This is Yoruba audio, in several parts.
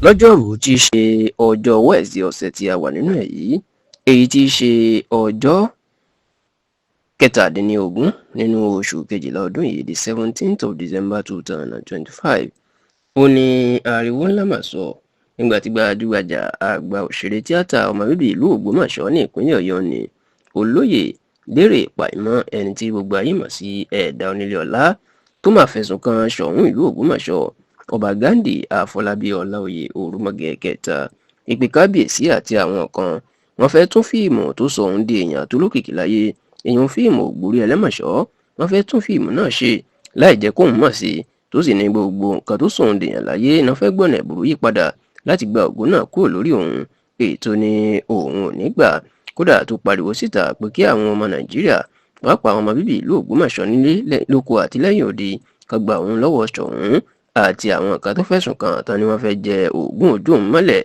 lọ́jọ́rùú tí í ṣe ọjọ́ Wednesday ọ̀sẹ̀ tí a wà nínú ẹ̀ yìí, èyí tí í ṣe ọjọ́ kẹtàdínlógún nínú oṣù kejìlá ọdún yìí, the 17th of December 2025, ó ní ariwo ńlá mà sọ nígbà tí gbajúgbajà àgbà òṣèré tíátà ọmọ bíbí ìlú Ògbómọ̀ṣọ́ ní ìpínlẹ̀ Ọ̀yọ́ ni olóyè Lérè Pàímọ́, ẹni tí gbogbo ayé mọ̀ sí Ẹ̀dà Onílé Ọlá, tó máa fẹ̀sùn kan Ṣọ̀ún ìlú Ògbómọ̀ṣọ́ Ọba Ghandi Àfọlábí Ọláoyè Òrùmọgẹ̀ kẹta ìpè kábíyèsí àti àwọn kan wọ́n fẹ́ tún fíìmù tó sọ òun di èèyàn tó lókìkí láyé, èèyàn fíìmù Ògbórí Ẹlẹ́mọ̀ṣọ́, wọ́n fẹ́ tún fíìmù náà ṣe láì jẹ́ kóun mọ̀ sí, tó sì ní gbogbo nǹkan tó sọ òun dèèyàn láyé náà fẹ́ gbọ̀nà ẹ̀bùrú yí padà láti gba ògo náà kúrò lórí òun, ètò ni òun ò ní gbà. Kódà tó pariwo síta pé kí àwọn ọmọ Nàìjíríà, pàápàá àwọn ọmọ bíbí ìlú Ògbómọ̀ṣọ́ nílé lóko àti lẹ́yìn odi, ká gba òun lọ́wọ́ Ṣọ̀ún àti àwọn nǹkan tó fẹ̀sùn kàn tán ni wọ́n fẹ́ jẹ ògún ojú òun mọ́lẹ̀.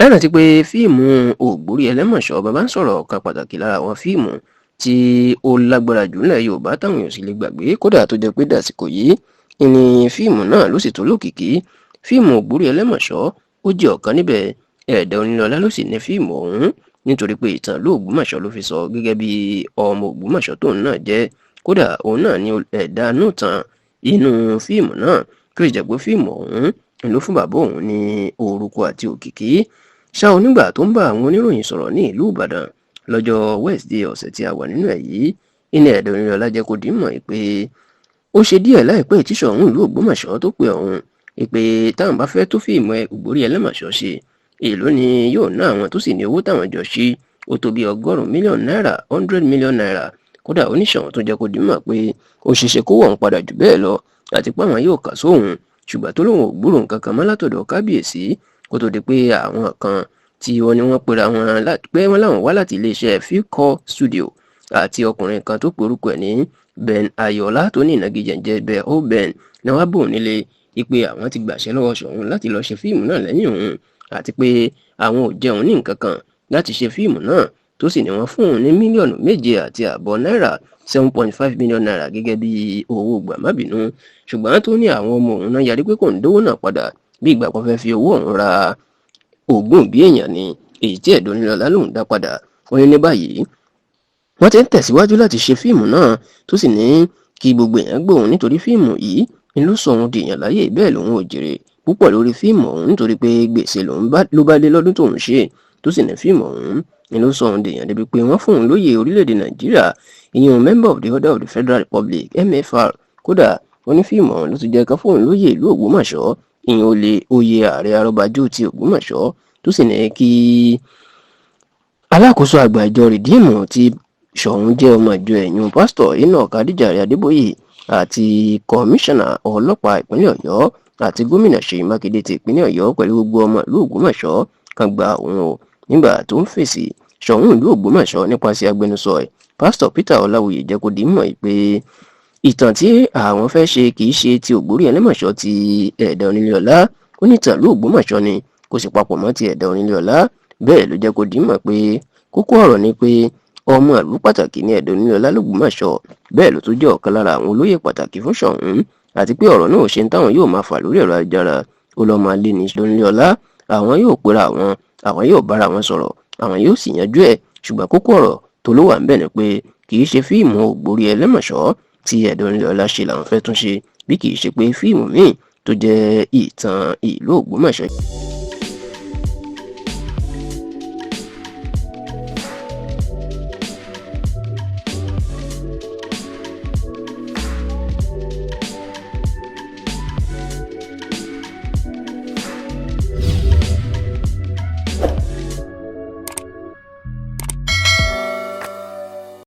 Ẹ rántí pé fíìmù Ògbórí Ẹlẹ́mọ̀ṣọ́ bàbá ń sọ̀rọ̀ kan pàtàkì lára àwọn fíìmù tí ó lágbára jù nílẹ̀ Yorùbá táwọn èèyàn sì lè gbàgbé, kódà tó jẹ́ pé dàsìkò yìí ni fíìmù náà ló sì tó lókìkí. Fíìmù Ògbórí Ẹlẹ́mọ̀ṣọ́ ó jẹ́ ọ̀kan níbẹ̀. Ẹ̀dà Onílé Ọlá ló sì ní fíìmù ọ̀hún nítorí pé ìtàn ìlú Ògbómọ̀ṣọ́ ló fi sọ gẹ́gẹ́ bí ọmọ Ògbómọ̀ṣọ́ tóun náà jẹ́. Kódà òun náà ni ẹ̀dà nútàn inú fíìmù náà, kí ó jẹ́ pé fíìmù ọ̀hún ló fún bàbá òun ní orúkọ àti òkìkí. Ṣá o, nígbà tó ń bá àwọn oníròyìn sọ̀rọ̀ ní ìlú Ìbàdàn lọ́jọ́ Wednesday ọ̀sẹ̀ tí a wà nínú ẹ̀ yìí, ní Ẹ̀dà Onílé Ọlá jẹ́ kó dì í mọ̀ pé ó ṣe díẹ̀ láìpẹ́ tí Ṣọ̀ún ìlú Ògbómọ̀ṣọ́ tó pe òun pé táwọn bá fẹ́ tó fíìmù Ògbórí Ẹlẹ́mọ̀ṣọ́ ṣe, èló ni yóò ná àwọn, tó sì ní owó táwọn jọ ṣí ó tó bí 100 mílíọ̀nù náírà, 100 mílíọ̀nù náírà. Kódà oníṣòwò tó jẹ́ kó dì í mọ̀ pé ó ṣeéṣe kó wọ̀n padà jù bẹ́ẹ̀ lọ àti pé àwọn yóò kà sóhun, ṣùgbọ́n tó lóun ò gbúrò nǹkan kan mọ́ látọ̀dọ̀ kábíyèsí kó tó di pé àwọn kan tí wọ́n ní wọ́n pera wọn pé wọ́n láwọn wá láti iléeṣẹ́ Philcore Studio àti ọkùnrin kan tó porúkọ ẹ̀ ní Ben Ayọ̀lá tó ní ìnagijẹ jẹ́ Ben Oben ni wọ́n bò nílé ipe àwọn ti gbàṣẹ lọ́wọ́ Ṣọ̀ún láti lọ́ọ́ ṣe fíìmù náà lẹ́yìn òun, àti pé àwọn ò jẹun ní nǹkan kan láti ṣe fíìmù náà, tó sì ní wọ́n fún òun ní mílíọ̀nù 7.5 náírà, 7.5 mílíọ̀nù náírà gẹ́gẹ́ bí owó gbàmábìínú. Ṣùgbọ́n tó ní àwọn ọmọ òun náà yarí pé kò ń dówó náà padà, bí ìgbà kan fẹ́ fi owó òun ra ògùn bí èèyàn ni, èyí tí Ẹ̀dà Onílé Ọlá lòun dá padà. Wọ́n ní báyìí wọ́n ti ń tẹ̀síwájú láti ṣe fíìmù náà, tó sì ní kí gbogbo èèyàn gbóhùn nítorí fíìmù yìí ni ló sọ òun dèèyàn láyé, bẹ́ẹ̀ lòun ò jèrè púpọ̀ lórí fíìmù ọ̀hún nítorí pé gbèsè ló bá dé lọ́dún tóun ṣe, tó sì ní fíìmù ọ̀hún ni ló sọ òun dèèyàn débi pé wọ́n fún òun lóyè orílẹ̀-èdè Nàìjíríà, ìyẹn Member of the Order of the Federal Republic MFR. Kódà wọ́n ní fíìmù ọ̀hún ló ti jẹ́ kan fún òun lóyè ìlú Ògbómọ̀ṣọ́, ìyẹn oyè ààrẹ arọ́bajó ti Ògbómọ̀ṣọ́, tó sì ní kí alákòóso àgbà ìjọ rìdíìmù tí Ṣọ̀ún jẹ́ ọmọ ìjọ ẹ̀yún pásítọ̀ Enoch Adéjàre Adébóyè àti kọmíṣánná ọlọ́pàá ìpínlẹ̀ Ọ̀yọ́ àti gómìnà Ṣèyí Mákindé ti ìpínlẹ̀ Ọ̀yọ́ pẹ̀lú gbogbo ọmọ ìlú Ògbómọ̀ṣọ́ kan gba òun o. Nígbà tó ń fèsì, Ṣọ̀ún ìlú Ògbómọ̀ṣọ́ nípasẹ̀ agbẹnusọ ẹ̀ pásítọ̀ Peter Ọláwuyè jẹ́ kó di mọ̀ pé ìtàn tí àwọn fẹ́ ṣe kì í ṣe ti Ògbórí Ẹlẹ́mọ̀ṣọ́ ti Ẹ̀dà Onílé Ọlá, ó ní ìtàn ìlú Ògbómọ̀ṣọ́ ni, kò sì papọ̀ mọ́ ti Ẹ̀dà Onílé Ọlá. Bẹ́ẹ̀ ló jẹ́ kó di mọ̀ pé kókó ọ̀rọ̀ ni pé ọmọ ìlú pàtàkì ní Ẹ̀dà Onílé Ọlá l'Ògbómọ̀ṣọ́, bẹ́ẹ̀ ló tún jẹ́ ọ̀kan lára àwọn olóyè pàtàkì fún Ṣọ̀ún, àti pé ọ̀rọ̀ náà ò ṣe ń táwọn yóò máa fà lórí ẹ̀rọ ayélujára. Ó lọ́ máa lé ní Onílé Ọlá, àwọn yóò pera àwọn yóò bára wọn sọ̀rọ̀, àwọn yóò sì yanjú ẹ̀, ṣùgbọ́n kókó ọ̀rọ̀ tó ló wà ń bẹ̀ ni pé kì í ṣe fíìmù Ògbórí Ẹlẹ́mọ̀ṣọ́ tí Ẹ̀dà Onílé Ọlá ṣe làwọn fẹ́ tún ṣe, bí kì í ṣe pé fíìmù míì tó jẹ́ ìtàn ìlú Ògbómọ̀ṣọ́.